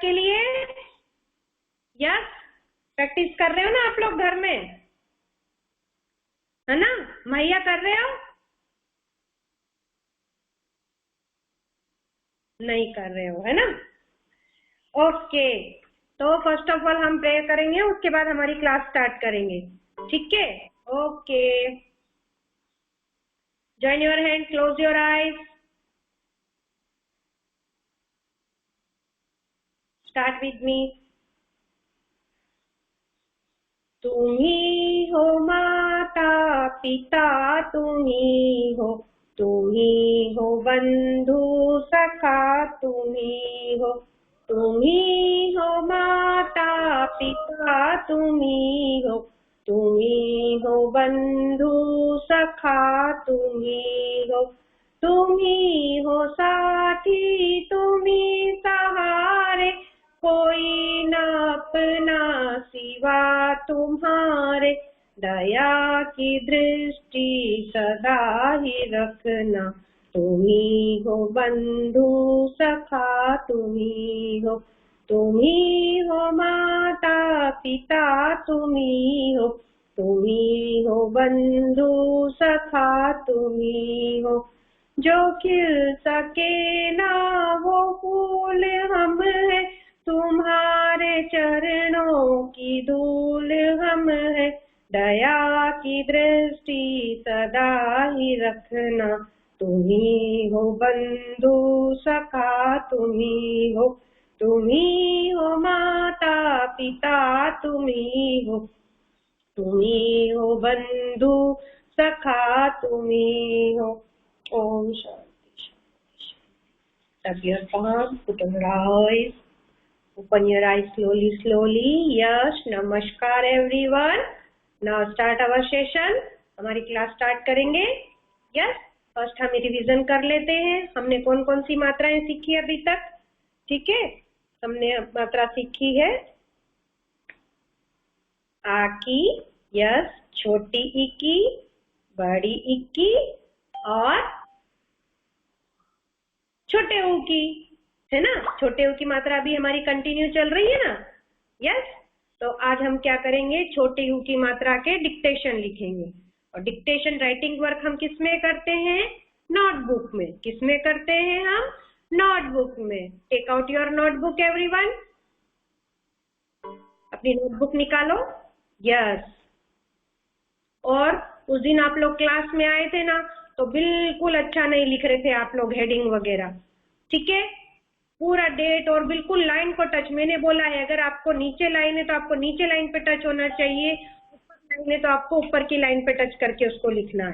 के लिए? Yes, practice कर रहे हो ना आप लोग घर में, है ना? मुहैया कर रहे हो? नहीं कर रहे हो, है ना? ओके, तो फर्स्ट ऑफ ऑल हम प्रे करेंगे, उसके बाद हमारी क्लास स्टार्ट करेंगे, ठीक है? Okay, join your hand, close your eyes, start with me. तुम ही हो माता पिता, तुम ही हो, तुम ही हो बंधु सखा, तुम ही हो, तुम ही हो माता पिता, तुम ही हो, तुम ही हो बंधु सखा, तुम ही हो, तुम ही हो साथी, तुम ही सहारे, कोई न अपना सिवा तुम्हारे, दया की दृष्टि सदा ही रखना, तुम ही हो बंधु सखा, तुम ही हो, तुम ही हो माता पिता, तुम ही हो, तुम ही हो बंधु सखा, तुम ही हो, जो खिल सके ना वो फूल हम है, तुम्हारे चरणों की धूल हम है, दया की दृष्टि सदा ही रखना, तुम ही हो बंधु सखा, तुम ही हो, तुम ही हो माता पिता, तुम ही हो, तुम ही हो बंधु सखा, तुम ही हो। Om Shanti. Tap your palm, put on your eyes, open your eyes slowly, slowly. Yes, Namaskar everyone. Now start our session. हमारी क्लास स्टार्ट करेंगे। यस, फर्स्ट हम रिवीजन कर लेते हैं, हमने कौन कौन सी मात्राएं सीखी अभी तक, ठीक है? हमने मात्रा सीखी है आ की, यस, छोटी ई की, बड़ी ई की और छोटे ऊ की, है ना? छोटे ऊ की मात्रा अभी हमारी कंटिन्यू चल रही है ना? यस, तो आज हम क्या करेंगे, छोटे ऊ की मात्रा के डिक्टेशन लिखेंगे। और डिक्टेशन राइटिंग वर्क हम किस में करते हैं? नोटबुक में। किस में करते हैं हम? नोटबुक में। Take out your notebook everyone, अपनी नोटबुक निकालो। यस, और उस दिन आप लोग क्लास में आए थे ना, तो बिल्कुल अच्छा नहीं लिख रहे थे आप लोग हेडिंग वगैरह, ठीक है? पूरा डेट और बिल्कुल लाइन को टच, मैंने बोला है अगर आपको नीचे लाइन है तो आपको नीचे लाइन पे टच होना चाहिए, ऊपर लाइन है तो आपको ऊपर की लाइन पे टच करके उसको लिखना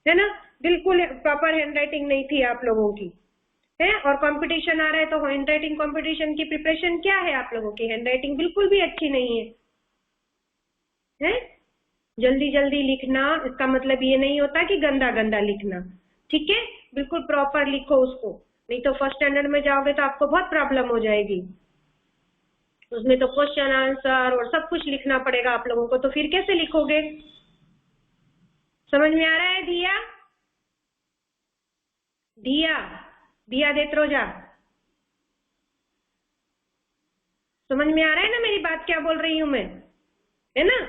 है ना? बिल्कुल प्रॉपर हैंडराइटिंग नहीं थी आप लोगों की, है? और कंपटीशन आ रहा है तो हैंडराइटिंग कंपटीशन की प्रिपरेशन क्या है आप लोगों की? हैंडराइटिंग बिल्कुल भी अच्छी नहीं है? जल्दी जल्दी लिखना, इसका मतलब ये नहीं होता कि गंदा गंदा लिखना, ठीक है? बिल्कुल प्रॉपर लिखो उसको, नहीं तो फर्स्ट स्टैंडर्ड में जाओगे तो आपको बहुत प्रॉब्लम हो जाएगी। उसमें तो क्वेश्चन आंसर और सब कुछ लिखना पड़ेगा आप लोगों को, तो फिर कैसे लिखोगे? समझ में आ रहा है? दिया दिया दिया देत्रोजा, समझ में आ रहा है ना मेरी बात क्या बोल रही हूं मैं, है ना?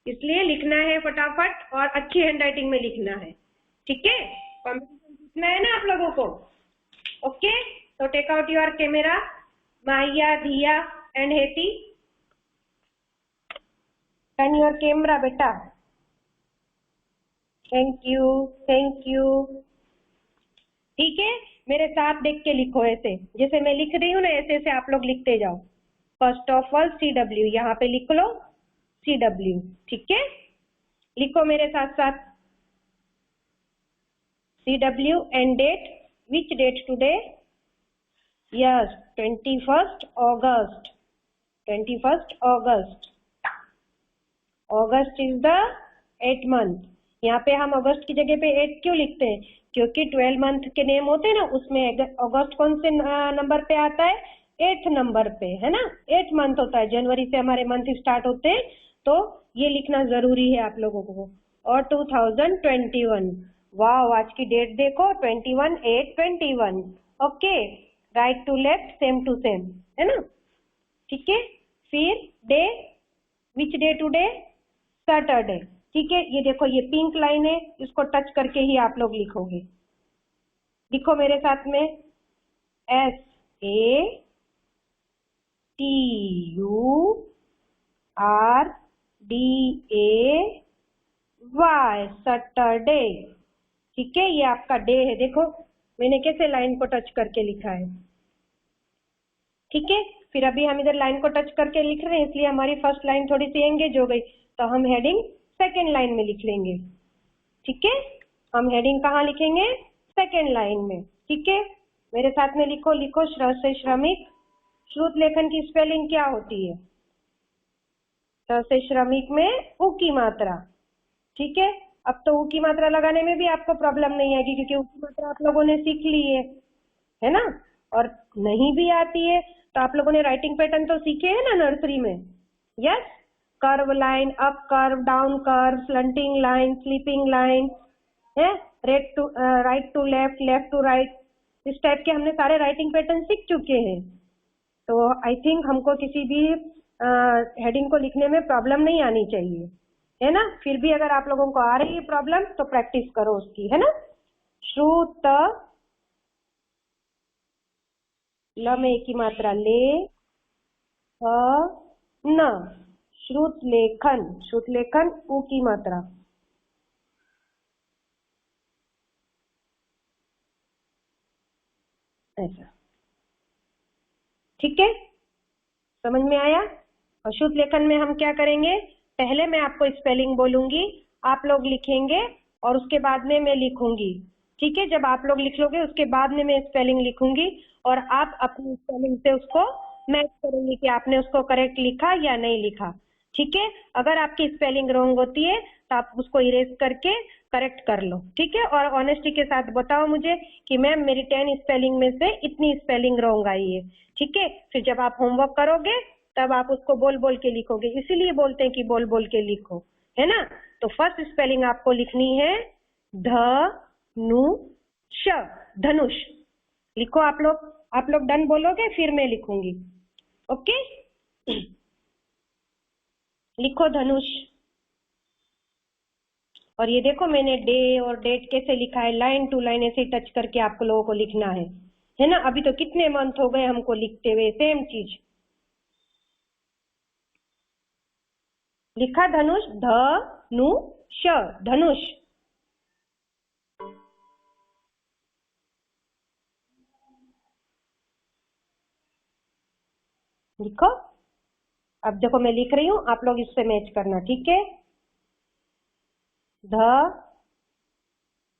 इसलिए लिखना है फटाफट और अच्छी हैंडराइटिंग में लिखना है, ठीक है? कॉम्पिटिशन जीतना है ना आप लोगों को, ओके? तो टेक आउट योर कैमरा, माहिया, धिया and Haiti, turn your camera बेटा। थैंक यू, थैंक यू, ठीक है? मेरे साथ देख के लिखो, ऐसे जैसे मैं लिख रही हूँ ना, ऐसे ऐसे आप लोग लिखते जाओ। फर्स्ट ऑफ ऑल CW यहाँ पे लिख लो, CW, ठीक है? लिखो मेरे साथ साथ, CW and date, which date today? Yes, 21st August, 21st August, August is the 8th month. यहाँ पे हम अगस्त की जगह पे 8 क्यों लिखते हैं? क्योंकि 12 मंथ के नेम होते हैं ना, उसमें अगस्त कौन से नंबर पे आता है? 8th नंबर पे, है ना? 8th मंथ होता है, जनवरी से हमारे मंथ स्टार्ट होते हैं, तो ये लिखना जरूरी है आप लोगों को। और 2021, वाह, आज की डेट देखो, 21/8/21, okay? Right to left, same to same, है ना? ठीक है। फिर day, which day today, Saturday. ठीक है, ये देखो ये पिंक लाइन है, इसको टच करके ही आप लोग लिखोगे। लिखो मेरे साथ में, SATURDAY, सैटरडे। ठीक है, ये आपका डे है। देखो मैंने कैसे लाइन को टच करके लिखा है। ठीक है, फिर अभी हम इधर लाइन को टच करके लिख रहे हैं, इसलिए हमारी फर्स्ट लाइन थोड़ी सी एंगेज हो गई, तो हम हेडिंग सेकेंड लाइन में लिख लेंगे। ठीक है, हम हेडिंग कहाँ लिखेंगे? सेकेंड लाइन में। ठीक है, मेरे साथ में लिखो, लिखो श्र से श्रमिक। श्रुत लेखन की स्पेलिंग क्या होती है? श्र से श्रमिक में उ की मात्रा। ठीक है, अब तो उ की मात्रा लगाने में भी आपको प्रॉब्लम नहीं आएगी, क्योंकि उ की मात्रा आप लोगों ने सीख ली है ना। और नहीं भी आती है तो आप लोगों ने राइटिंग पैटर्न तो सीखे हैं ना नर्सरी में। Yes, curve line, up curve, down curve, slanting line, sleeping line है, right to left, left to right, इस टाइप के हमने सारे राइटिंग पैटर्न सीख चुके हैं। तो आई थिंक हमको किसी भी हेडिंग को लिखने में प्रॉब्लम नहीं आनी चाहिए, है ना। फिर भी अगर आप लोगों को आ रही है प्रॉब्लम तो प्रैक्टिस करो उसकी, है ना। श्रुत, ल में एक की मात्रा ले, न, श्रुत लेखन, श्रुत लेखन उ की मात्रा। ऐसा, ठीक है, समझ में आया। और शुद्ध लेखन में हम क्या करेंगे, पहले मैं आपको स्पेलिंग बोलूंगी, आप लोग लिखेंगे और उसके बाद में मैं लिखूंगी। ठीक है, जब आप लोग लिख लोगे उसके बाद में मैं स्पेलिंग लिखूंगी और आप अपनी स्पेलिंग से उसको मैच करेंगे कि आपने उसको करेक्ट लिखा या नहीं लिखा। ठीक है, अगर आपकी स्पेलिंग रॉन्ग होती है तो आप उसको इरेज करके करेक्ट कर लो। ठीक है, और ऑनेस्टी के साथ बताओ मुझे कि मैम मेरी 10 स्पेलिंग में से इतनी स्पेलिंग रॉन्ग आई है। ठीक है, फिर जब आप होमवर्क करोगे तब आप उसको बोल बोल के लिखोगे, इसीलिए बोलते हैं कि बोल बोल के लिखो, है ना। तो फर्स्ट स्पेलिंग आपको लिखनी है धनुष, धनुष। लिखो आप लोग डन बोलोगे फिर मैं लिखूंगी। ओके, लिखो धनुष। और ये देखो मैंने डे और डेट कैसे लिखा है, लाइन टू लाइन ऐसे टच करके आप लोगों को लिखना है ना। अभी तो कितने मंथ हो गए हमको लिखते हुए, सेम चीज लिखा। धनुष, धनुष, धनुष। लिखो, अब देखो मैं लिख रही हूँ, आप लोग इससे मैच करना। ठीक है, ध,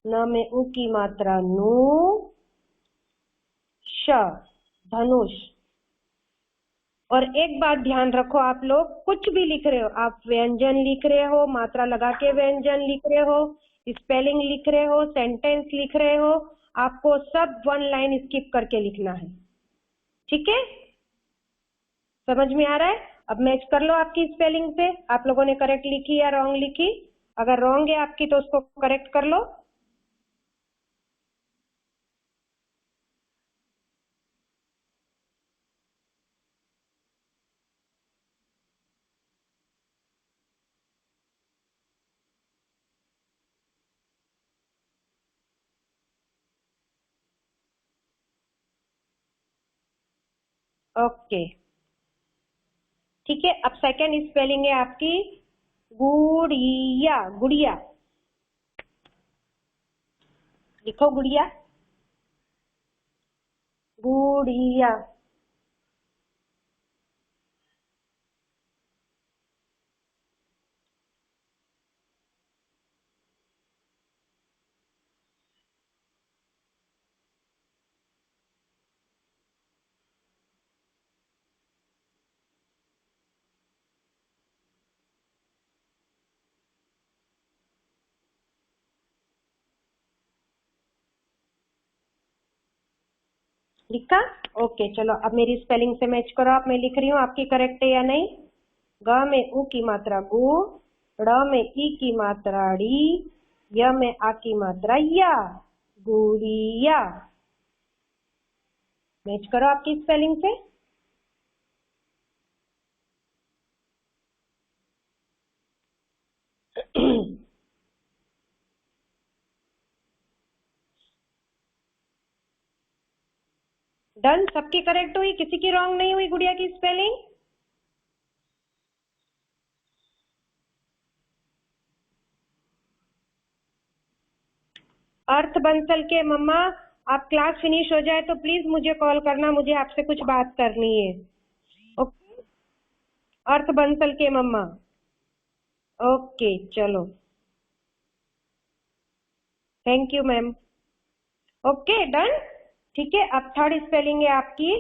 न में उ की मात्रा नु, श, धनुष। और एक बात ध्यान रखो, आप लोग कुछ भी लिख रहे हो, आप व्यंजन लिख रहे हो, मात्रा लगा के व्यंजन लिख रहे हो, स्पेलिंग लिख रहे हो, सेंटेंस लिख रहे हो, आपको सब वन लाइन स्किप करके लिखना है। ठीक है, समझ में आ रहा है। अब मैच कर लो आपकी स्पेलिंग से, आप लोगों ने करेक्ट लिखी या रॉन्ग लिखी। अगर रॉन्ग है आपकी तो उसको करेक्ट कर लो। ओके, ठीक है, अब सेकंड स्पेलिंग है आपकी गुड़िया, गुड़िया। लिखो गुड़िया, गुड़िया। लिखा, ओके। चलो अब मेरी स्पेलिंग से मैच करो आप, मैं लिख रही हूँ आपकी करेक्ट है या नहीं। ग में उ की मात्रा गु, ड़ में ई की मात्रा ड़ी, य में आ की मात्रा या, गुड़िया। मैच करो आपकी स्पेलिंग से। डन, सबकी करेक्ट हुई, किसी की रॉन्ग नहीं हुई गुड़िया की स्पेलिंग? अर्थ बंसल के मम्मा, आप क्लास फिनिश हो जाए तो प्लीज मुझे कॉल करना, मुझे आपसे कुछ बात करनी है। ओके, अर्थ बंसल के मम्मा। ओके चलो, thank you ma'am. Okay done. ठीक है, अब थर्ड स्पेलिंग है आपकी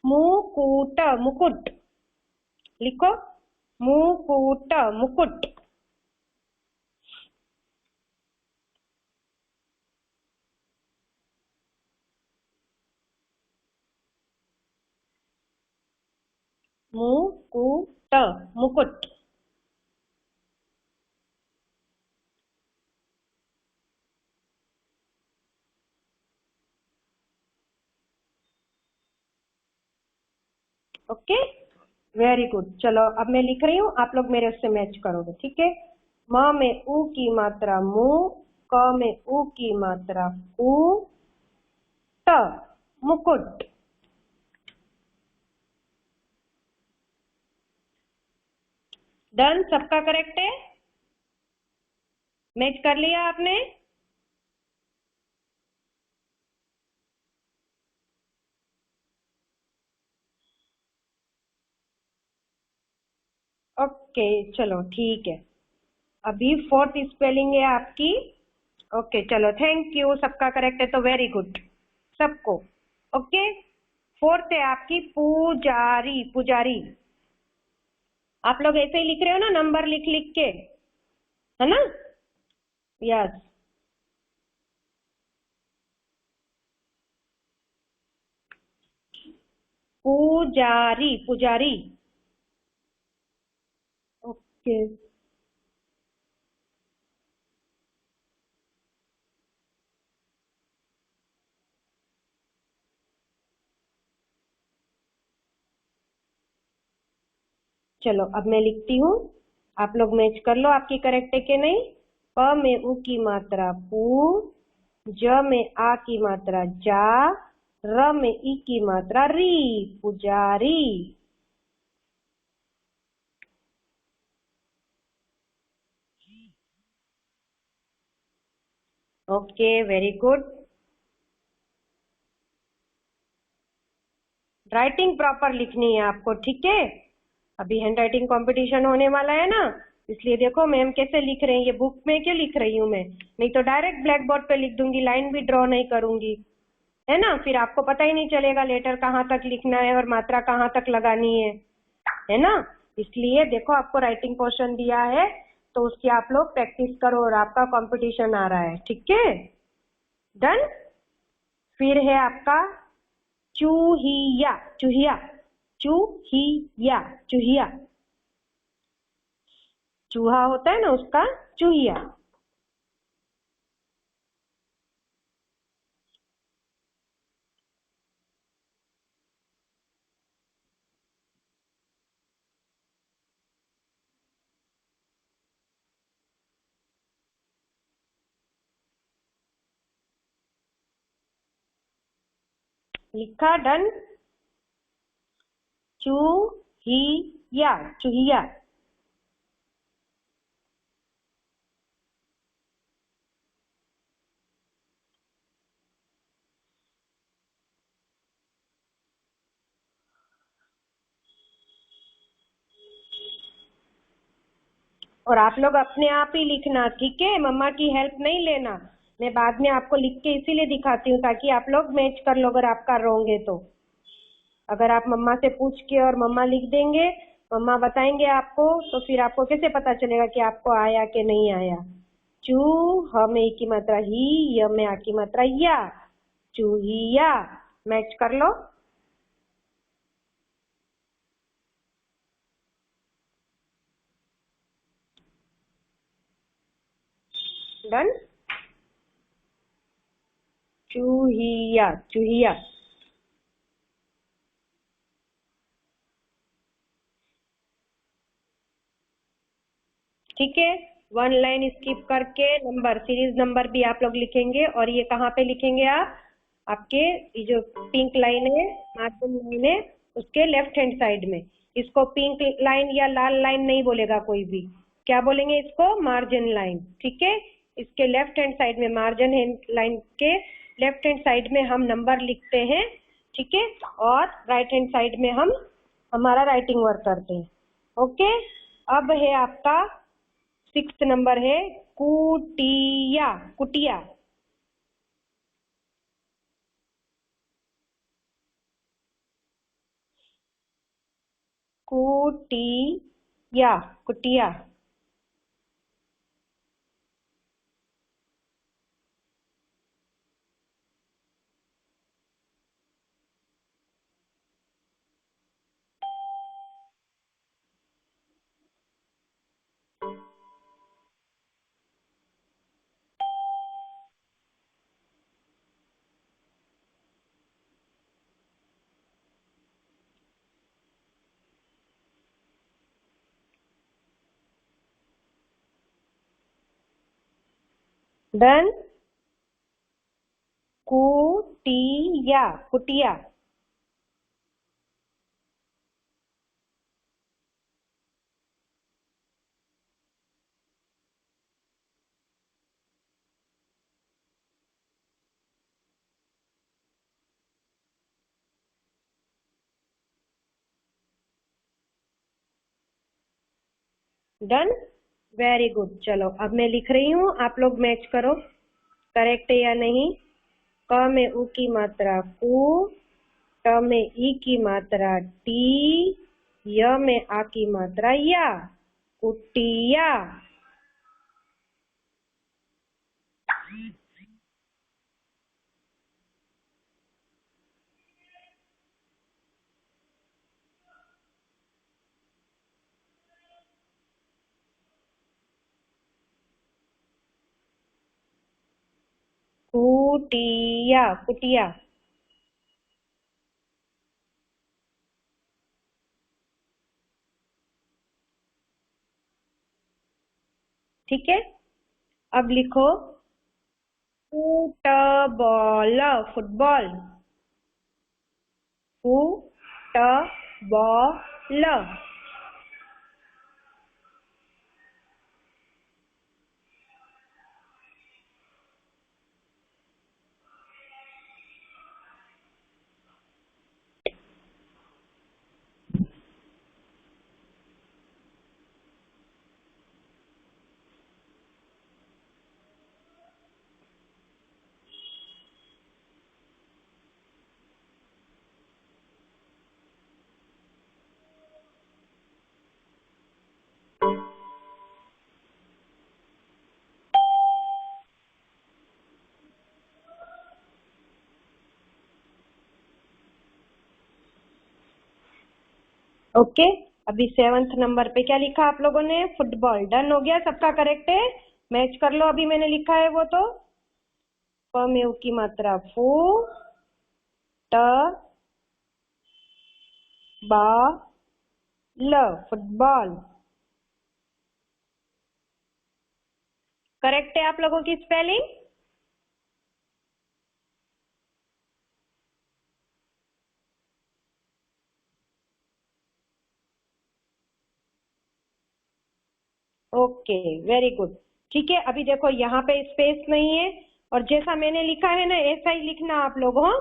मुकुट, मुकुट। लिखो, मुकुट, मुकुट। मुकुट, मुकुट। Okay, very good. चलो अब मैं लिख रही हूँ, आप लोग मेरे उससे मैच करोगे, ठीक है? म में उ की मात्रा मु, क में उ की मात्रा कु, ट, मुकुट। डन, सबका करेक्ट है? मैच कर लिया आपने? ओके चलो ठीक है। अभी फोर्थ स्पेलिंग है आपकी। ओके चलो, थैंक यू, सबका करेक्ट है तो वेरी गुड सबको। ओके, फोर्थ है आपकी पुजारी, पुजारी। आप लोग ऐसे ही लिख रहे हो ना, नंबर लिख लिख के, है ना? यस। पुजारी, पुजारी। ओके चलो, अब मैं लिखती हूँ, आप लोग मैच कर लो आपकी करेक्ट है कि नहीं। प में उ की मात्रा पू, ज में आ की मात्रा जा, र में ई की मात्रा री, पुजारी। Okay very good. Writing proper लिखनी है आपको, ठीक है? अभी हैंड राइटिंग कॉम्पिटिशन होने वाला है ना, इसलिए देखो मैम कैसे लिख रहे हैं, ये बुक में क्यों लिख रही हूँ मैं, नहीं तो डायरेक्ट ब्लैक बोर्ड पे लिख दूंगी, लाइन भी ड्रॉ नहीं करूंगी, है ना? फिर आपको पता ही नहीं चलेगा लेटर कहाँ तक लिखना है और मात्रा कहाँ तक लगानी है ना? इसलिए देखो, आपको राइटिंग पोर्शन दिया है तो उसकी आप लोग प्रैक्टिस करो, और आपका कंपटीशन आ रहा है, ठीक है? डन। फिर है आपका चूहिया, चूहिया, चूहिया, चूहिया। चूहा होता है ना, उसका चूहिया। लिखा? डन। चूहिया, चूहिया। और आप लोग अपने आप ही लिखना, ठीक है? मम्मा की हेल्प नहीं लेना। मैं बाद में आपको लिख के इसीलिए दिखाती हूँ ताकि आप लोग मैच कर लो, अगर आपका रॉन्ग है तो। अगर आप मम्मा से पूछ के और मम्मा लिख देंगे, मम्मा बताएंगे आपको, तो फिर आपको कैसे पता चलेगा कि आपको आया कि नहीं आया? चू, ह में ई की मात्रा ही, य में आ की मात्रा या, चूहिया। मैच कर लो। डन। चूहिया, चूहिया। ठीक है, वन लाइन स्किप करके नंबर, सीरीज नंबर भी आप लोग लिखेंगे, और ये कहाँ पे लिखेंगे आप? आपके ये जो पिंक लाइन है, मार्जिन लाइन है, उसके लेफ्ट हैंड साइड में। इसको पिंक लाइन या लाल लाइन नहीं बोलेगा कोई भी, क्या बोलेंगे इसको? Margin line. ठीक है, इसके लेफ्ट हैंड साइड में, मार्जिन लाइन के लेफ्ट हैंड साइड में हम नंबर लिखते हैं। ठीक है, और राइट हैंड साइड में हम हमारा राइटिंग वर्क करते हैं। ओके, अब है आपका 6th नंबर है कुटिया। कुटिया, कुटिया, कुटिया। डन। कुटिया, कुटिया। Done, very good. चलो अब मैं लिख रही हूँ, आप लोग मैच करो करेक्ट है या नहीं। क में उ की मात्रा कु, ट में ई की मात्रा टी, य में आ की मात्रा या। कुटिया। कुटिया, कुटिया। ठीक है, अब लिखो फुटबॉल, फुटबॉल। फुटबॉल। ओके, अभी 7th नंबर पे क्या लिखा आप लोगों ने? फुटबॉल। डन हो गया, सबका करेक्ट है? मैच कर लो, अभी मैंने लिखा है वो तो। प में उ की मात्रा फू, ट, बा, ल, फुटबॉल। करेक्ट है आप लोगों की स्पेलिंग? Okay, very good. ठीक है, अभी देखो यहाँ पे स्पेस नहीं है, और जैसा मैंने लिखा है ना ऐसा ही लिखना आप लोग। हाँ,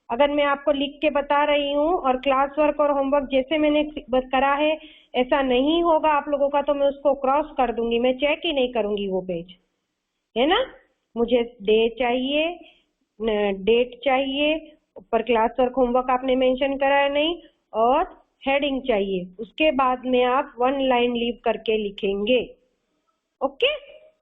अगर मैं आपको लिख के बता रही हूँ और क्लास वर्क और होमवर्क जैसे मैंने करा है ऐसा नहीं होगा आप लोगों का, तो मैं उसको क्रॉस कर दूंगी, मैं चेक ही नहीं करूंगी वो पेज, है ना। मुझे डे चाहिए, डेट चाहिए, ऊपर क्लास वर्क होमवर्क आपने मेंशन करा है नहीं, और हेडिंग चाहिए। उसके बाद में आप 1 लाइन लीव करके लिखेंगे। ओके,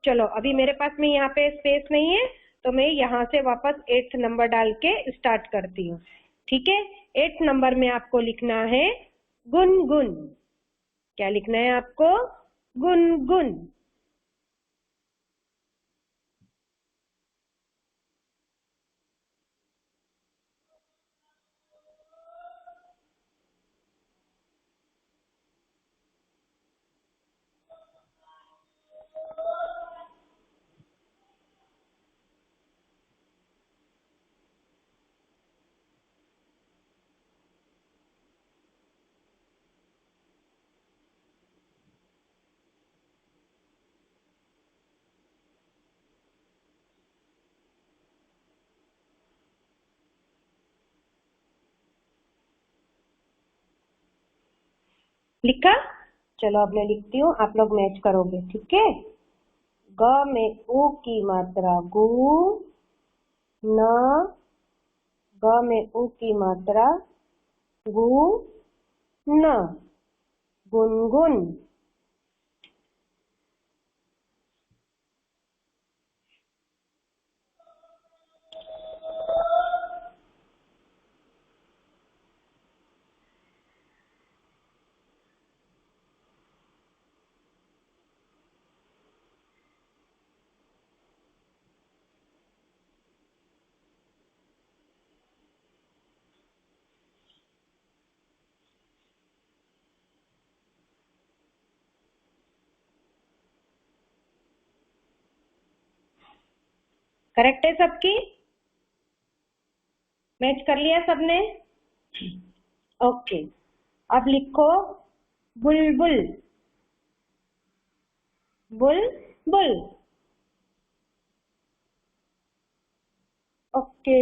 चलो अभी मेरे पास में यहाँ पे स्पेस नहीं है, तो मैं यहाँ से वापस 8th नंबर डाल के स्टार्ट करती हूँ। ठीक है, 8th नंबर में आपको लिखना है गुनगुन। क्या लिखना है आपको? गुनगुन। लिखा? चलो अब मैं लिखती हूँ, आप लोग मैच करोगे, ठीक है। ग में उ की मात्रा गु, न, ग में उ की मात्रा गु, न, गुनगुन। करेक्ट है सबकी? मैच कर लिया सबने? ओके, अब लिखो बुलबुल, बुलबुल। Okay,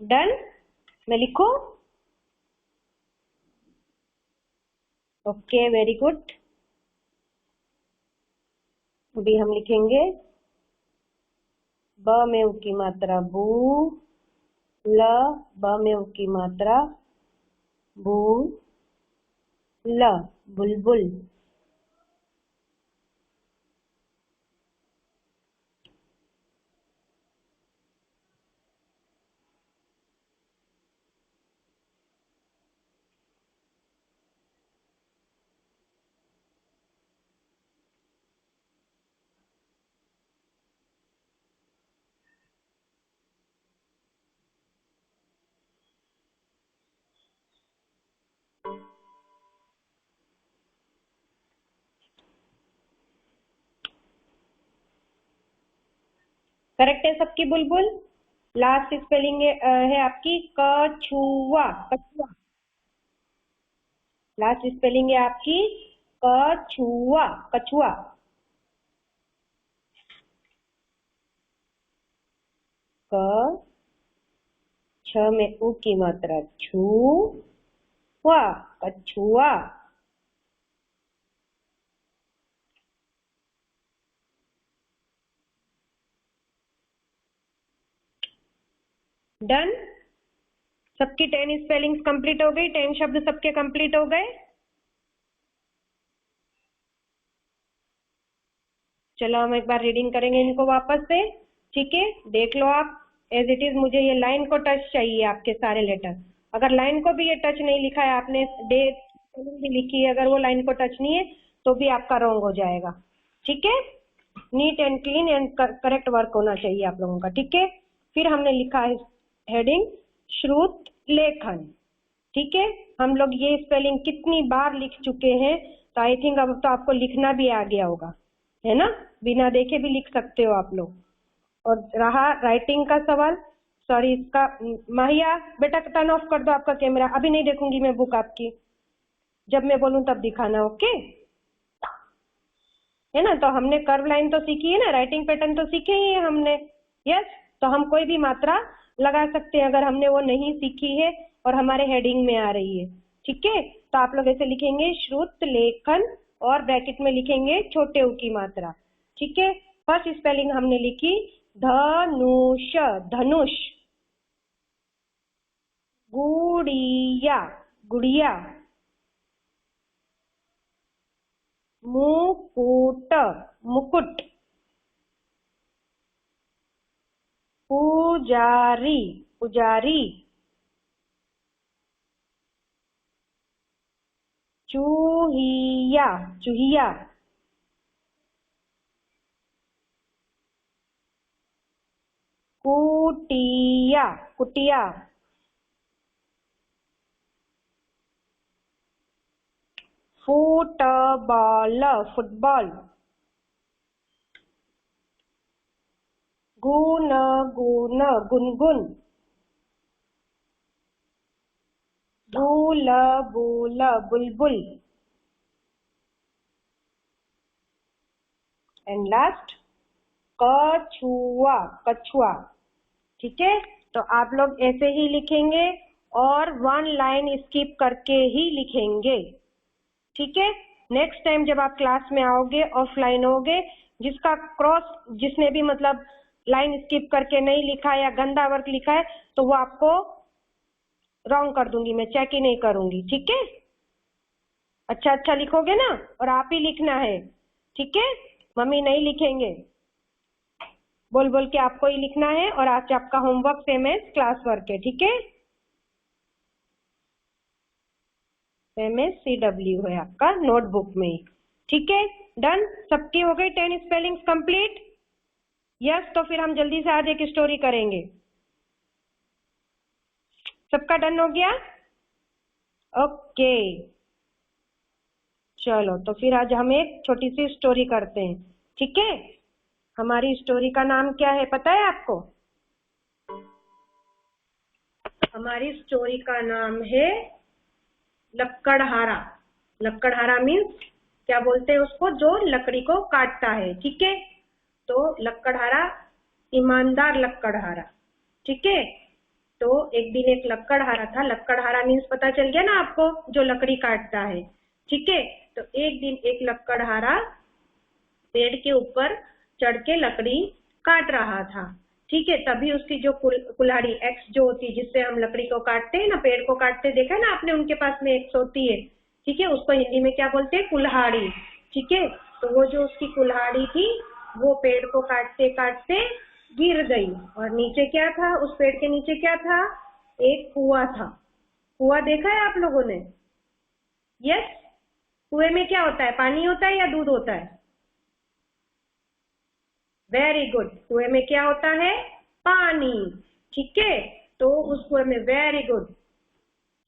done. मैं लिखूं? Okay, very good. अभी हम लिखेंगे ब में उ की मात्रा बू, ल, ब में उ की मात्रा बू, ल, बुलबुल। करेक्ट है सबकी बुलबुल? लास्ट स्पेलिंग है आपकी कछुआ, कछुआ। लास्ट स्पेलिंग है आपकी कछुआ, कछुआ। क, छ में उ की मात्रा छू, हुआ, कछुआ। डन। सबकी 10 स्पेलिंग्स कंप्लीट हो गई, 10 शब्द सबके कंप्लीट हो गए। चलो हम एक बार रीडिंग करेंगे इनको वापस से, ठीक है। देख लो आप, एज इट इज मुझे ये लाइन को टच चाहिए आपके सारे लेटर। अगर लाइन को भी ये टच नहीं लिखा है आपने, डेट भी लिखी है, अगर वो लाइन को टच नहीं है तो भी आपका रॉन्ग हो जाएगा, ठीक है। Neat and clean and correct work होना चाहिए आप लोगों का, ठीक है। फिर हमने लिखा है हेडिंग श्रुत लेखन, ठीक है। हम लोग ये स्पेलिंग कितनी बार लिख चुके हैं, तो आई थिंक अब तो आपको लिखना भी आ गया होगा, है ना। बिना देखे भी लिख सकते हो आप लोग। और रहा राइटिंग का सवाल, सॉरी इसका, माहिया बेटा टर्न ऑफ कर दो आपका कैमरा, अभी नहीं देखूंगी मैं बुक आपकी, जब मैं बोलूं तब दिखाना, ओके, है ना। तो हमने कर्व लाइन तो सीखी है ना, राइटिंग पैटर्न तो सीखे ही है हमने, यस। तो हम कोई भी मात्रा लगा सकते हैं अगर हमने वो नहीं सीखी है और हमारे हेडिंग में आ रही है, ठीक है। तो आप लोग ऐसे लिखेंगे श्रुत लेखन, और ब्रैकेट में लिखेंगे छोटे उ की मात्रा, ठीक है। फर्स्ट स्पेलिंग हमने लिखी धनुष, धनुष। गुड़िया, गुड़िया। मुकुट, मुकुट। पुजारी, पुजारी। चूहिया, चूहिया। कुटिया, कुटिया। Football, football. गुन, गुन, गुनगुन। बूल बूल बुलबुल। एंड लास्ट कछुआ कछुआ। ठीक है, तो आप लोग ऐसे ही लिखेंगे और 1 लाइन स्किप करके ही लिखेंगे। ठीक है, नेक्स्ट टाइम जब आप क्लास में आओगे, ऑफलाइन होगे, जिसका क्रॉस जिसने भी मतलब लाइन स्किप करके नहीं लिखा या गंदा वर्क लिखा है तो वो आपको रॉन्ग कर दूंगी, मैं चेक ही नहीं करूंगी। ठीक है, अच्छा अच्छा लिखोगे ना, और आप ही लिखना है। ठीक है, मम्मी नहीं लिखेंगे, बोल बोल के आपको ही लिखना है। और आज आपका homework same as class work है। ठीक है, सेम एज CW है आपका नोटबुक में। ठीक है, डन, सबकी हो गई 10 स्पेलिंग्स कंप्लीट? यस, तो फिर हम जल्दी से आज एक स्टोरी करेंगे। सबका डन हो गया? ओके, चलो तो फिर आज हम एक छोटी सी स्टोरी करते हैं। ठीक है, हमारी स्टोरी का नाम क्या है पता है आपको? हमारी स्टोरी का नाम है लक्कड़हारा। लक्कड़हारा मीन्स क्या बोलते हैं उसको, जो लकड़ी को काटता है। ठीक है, तो लक्कड़हारा, ईमानदार लक्कड़हारा। ठीक है, तो एक दिन एक लक्कड़हारा था। लक्कड़हारा मीन्स पता चल गया ना आपको, जो लकड़ी काटता है। ठीक है, तो एक दिन एक लक्कड़हारा पेड़ के ऊपर चढ़ के लकड़ी काट रहा था। ठीक है, तभी उसकी जो कुल्हाड़ी एक्स जो होती है, जिससे हम लकड़ी को काटते हैं ना, पेड़ को काटते देखा है ना आपने, उनके पास में एक्स होती है। ठीक है, उसको हिंदी में क्या बोलते हैं? कुल्हाड़ी। ठीक है, तो वो जो उसकी कुल्हाड़ी थी वो पेड़ को काटते काटते गिर गई। और नीचे क्या था, उस पेड़ के नीचे क्या था? एक कुआं था। कुआं देखा है आप लोगों ने? यस, कुएं में क्या होता है? पानी होता है या दूध होता है? वेरी गुड, कुएं में क्या होता है? पानी। ठीक है, तो उस कुएं में, वेरी गुड,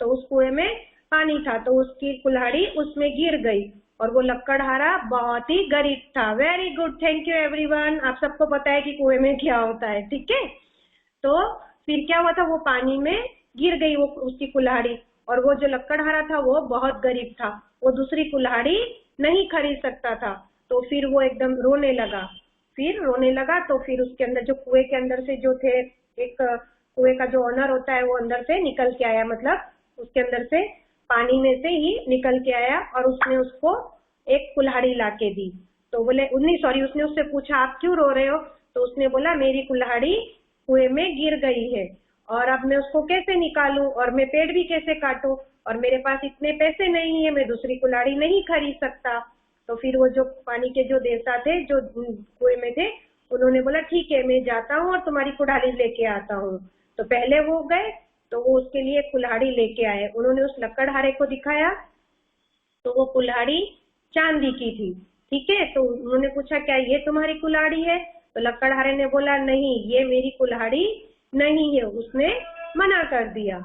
तो उस कुएं में पानी था, तो उसकी कुल्हाड़ी उसमें गिर गई। और वो लक्कड़हारा बहुत ही गरीब था। Very good, thank you everyone, आप सबको पता है कि कुएं में क्या होता है। ठीक है, तो फिर क्या हुआ था, वो पानी में गिर गई वो उसकी कुल्हाड़ी। और वो जो लक्कड़हारा था वो बहुत गरीब था, वो दूसरी कुल्हाड़ी नहीं खरीद सकता था। तो फिर वो एकदम रोने लगा। फिर रोने लगा तो फिर उसके अंदर जो कुएं के अंदर से जो थे, एक कुएं का जो ऑनर होता है वो अंदर से निकल के आया, मतलब उसके अंदर से पानी में से ही निकल के आया। और उसने उसको एक कुल्हाड़ी लाके दी। तो बोले नहीं सॉरी, उसने उससे पूछा आप क्यों रो रहे हो? तो उसने बोला मेरी कुल्हाड़ी कुएं में गिर गई है और अब मैं उसको कैसे निकालूं, और मैं पेड़ भी कैसे काटूं, और मेरे पास इतने पैसे नहीं है, मैं दूसरी कुल्हाड़ी नहीं खरीद सकता। तो फिर वो जो पानी के जो देवता थे, जो कुएं में थे, उन्होंने बोला ठीक है मैं जाता हूँ और तुम्हारी कुल्हाड़ी लेके आता हूँ। तो पहले वो गए, तो वो उसके लिए कुल्हाड़ी लेके आए। उन्होंने उस लक्कड़हारे को दिखाया, तो वो कुल्हाड़ी चांदी की थी। ठीक है, तो उन्होंने पूछा क्या ये तुम्हारी कुल्हाड़ी है? तो लक्कड़हारे ने बोला नहीं, ये मेरी कुल्हाड़ी नहीं है, उसने मना कर दिया।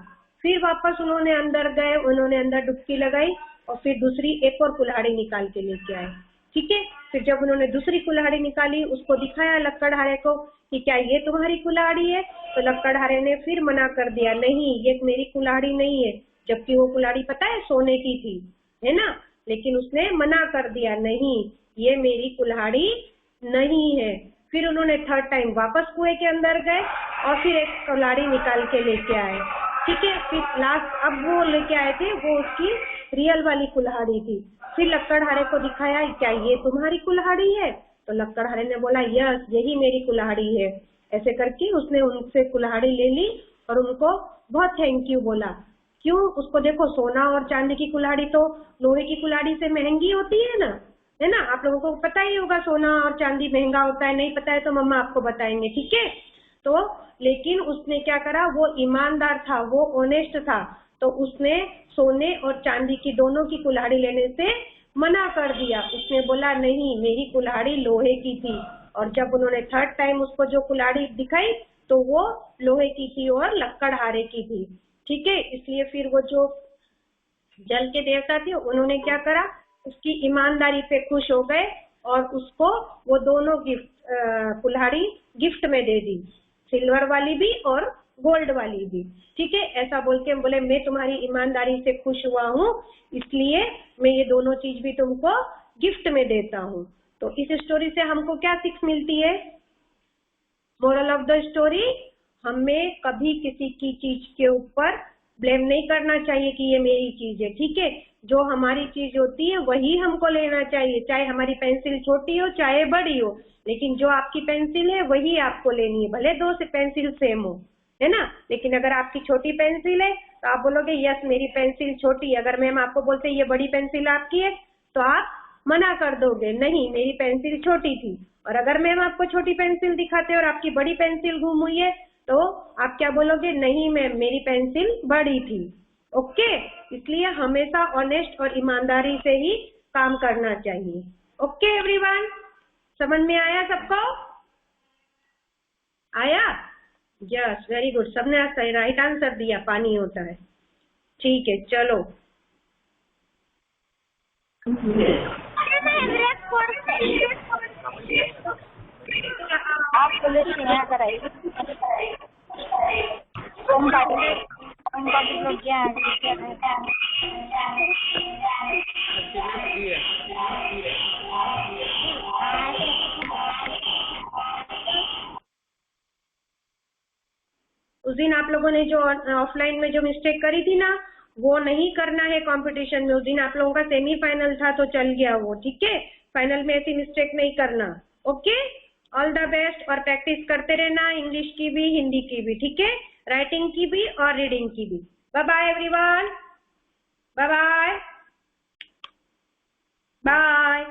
फिर वापस उन्होंने अंदर गए, उन्होंने अंदर डुबकी लगाई और फिर दूसरी एक और कुल्हाड़ी निकाल के लेके आए। ठीक है, फिर जब उन्होंने दूसरी कुल्हाड़ी निकाली, उसको दिखाया लक्कड़हारे को कि क्या ये तुम्हारी कुल्हाड़ी है? तो लक्कड़हारे ने फिर मना कर दिया, नहीं ये मेरी कुल्हाड़ी नहीं है। जबकि वो कुल्हाड़ी पता है सोने की थी, है ना, लेकिन उसने मना कर दिया, नहीं ये मेरी कुल्हाड़ी नहीं है। फिर उन्होंने थर्ड टाइम वापस कुएं के अंदर गए और फिर एक कुल्हाड़ी निकाल के लेके आए। ठीक है, फिर लास्ट अब वो लेके आए थे, वो उसकी रियल वाली कुल्हाड़ी थी। फिर लक्कड़हारे को दिखाया क्या ये तुम्हारी कुल्हाड़ी है? तो लक्कड़हारे ने बोला यस यही मेरी कुल्हाड़ी है। ऐसे करके उसने उनसे कुल्हाड़ी ले ली और उनको बहुत थैंक यू बोला। क्यों? उसको देखो, सोना और चांदी की कुल्हाड़ी तो लोहे की कुल्हाड़ी से महंगी होती है ना, आप लोगों को पता ही होगा सोना और चांदी महंगा होता है, नहीं पता है तो मम्मा आपको बताएंगे। ठीक है, तो लेकिन उसने क्या करा, वो ईमानदार था, वो ऑनेस्ट था, तो उसने सोने और चांदी की दोनों की कुल्हाड़ी लेने से मना कर दिया। उसने बोला नहीं मेरी कुल्हाड़ी लोहे की थी। और जब उन्होंने थर्ड टाइम उसको जो कुल्हाड़ी दिखाई तो वो लोहे की थी और लक्कड़हारे की थी। ठीक है, इसलिए फिर वो जो जल के देवता थे उन्होंने क्या करा, उसकी ईमानदारी पे खुश हो गए और उसको वो दोनों गिफ्ट कुल्हाड़ी गिफ्ट में दे दी, सिल्वर वाली भी और गोल्ड वाली भी, ठीक है। ऐसा बोल के बोले मैं तुम्हारी ईमानदारी से खुश हुआ हूँ, इसलिए मैं ये दोनों चीज भी तुमको गिफ्ट में देता हूँ। तो इस स्टोरी से हमको क्या सीख मिलती है? मोरल ऑफ द स्टोरी, हमें कभी किसी की चीज के ऊपर ब्लेम नहीं करना चाहिए कि ये मेरी चीज है, ठीक है। जो हमारी चीज होती है वही हमको लेना चाहिए, चाहे हमारी पेंसिल छोटी हो चाहे बड़ी हो, लेकिन जो आपकी पेंसिल है वही आपको लेनी है, भले दो से पेंसिल सेम हो, है ना। लेकिन अगर आपकी छोटी पेंसिल है तो आप बोलोगे यस मेरी पेंसिल छोटी है। अगर मैम आपको बोलते ये बड़ी पेंसिल आपकी है तो आप मना कर दोगे, नहीं मेरी पेंसिल छोटी थी। और अगर मैम आपको छोटी पेंसिल दिखाते और आपकी बड़ी पेंसिल गुम हुई है तो आप क्या बोलोगे? नहीं मैम मेरी पेंसिल बड़ी थी। ओके, इसलिए हमेशा ऑनेस्ट और ईमानदारी से ही काम करना चाहिए। ओके एवरीवन, समझ में आया सबको? आया? यस वेरी गुड, सबने सही राइट आंसर दिया, पानी होता है। ठीक है चलो। आप बोले यहाँ कराइए हम पार्टी लोग क्या उस दिन आप लोगों ने जो ऑफलाइन में जो मिस्टेक करी थी ना, वो नहीं करना है कंपटीशन में। उस दिन आप लोगों का सेमीफाइनल था तो चल गया वो, ठीक है। फाइनल में ऐसी मिस्टेक नहीं करना। ओके, ऑल द बेस्ट, और प्रैक्टिस करते रहना, इंग्लिश की भी हिंदी की भी, ठीक है, राइटिंग की भी और रीडिंग की भी। Bye bye everyone, bye bye bye.